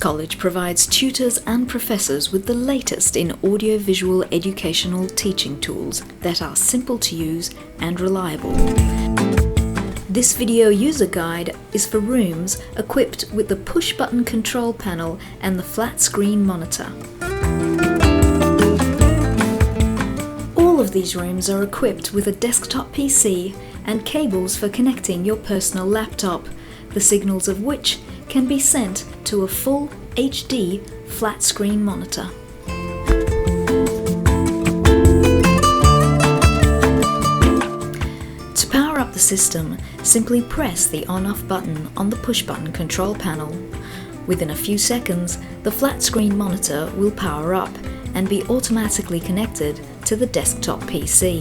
college provides tutors and professors with the latest in audiovisual educational teaching tools that are simple to use and reliable. This video user guide is for rooms equipped with the push-button control panel and the flat-screen monitor. All of these rooms are equipped with a desktop PC and cables for connecting your personal laptop, the signals of which can be sent to a full HD flat-screen monitor. To power up the system, simply press the on-off button on the push-button control panel. Within a few seconds, the flat-screen monitor will power up and be automatically connected to the desktop PC.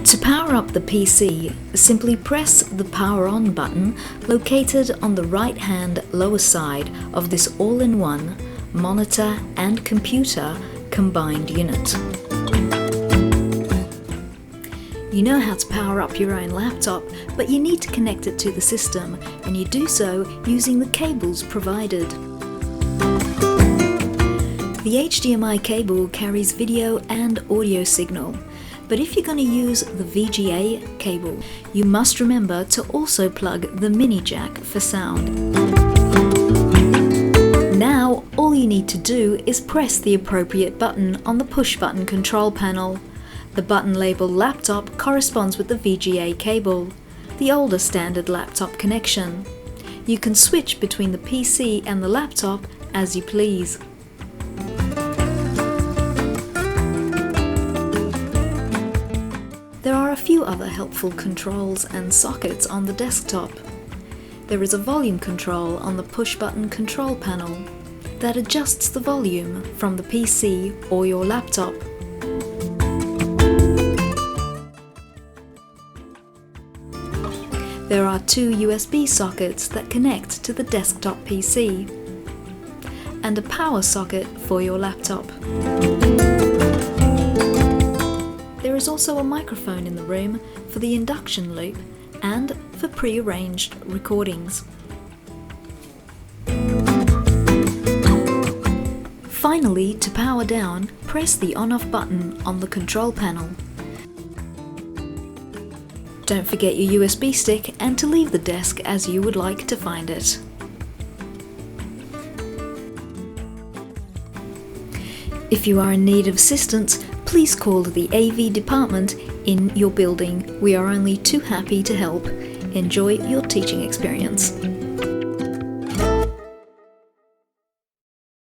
To power up the PC, simply press the Power On button located on the right-hand lower side of this all-in-one monitor and computer combined unit. You know how to power up your own laptop, but you need to connect it to the system, and you do so using the cables provided. The HDMI cable carries video and audio signal, but if you're going to use the VGA cable, you must remember to also plug the mini jack for sound. Now, all you need to do is press the appropriate button on the push-button control panel. The button labeled laptop corresponds with the VGA cable, the older standard laptop connection. You can switch between the PC and the laptop as you please. There are a few other helpful controls and sockets on the desktop. There is a volume control on the push-button control panel that adjusts the volume from the PC or your laptop. There are two USB sockets that connect to the desktop PC, and a power socket for your laptop. There is also a microphone in the room for the induction loop and for pre-arranged recordings. Finally, to power down, press the on-off button on the control panel. Don't forget your USB stick and to leave the desk as you would like to find it. If you are in need of assistance, please call the AV department in your building. We are only too happy to help. Enjoy your teaching experience.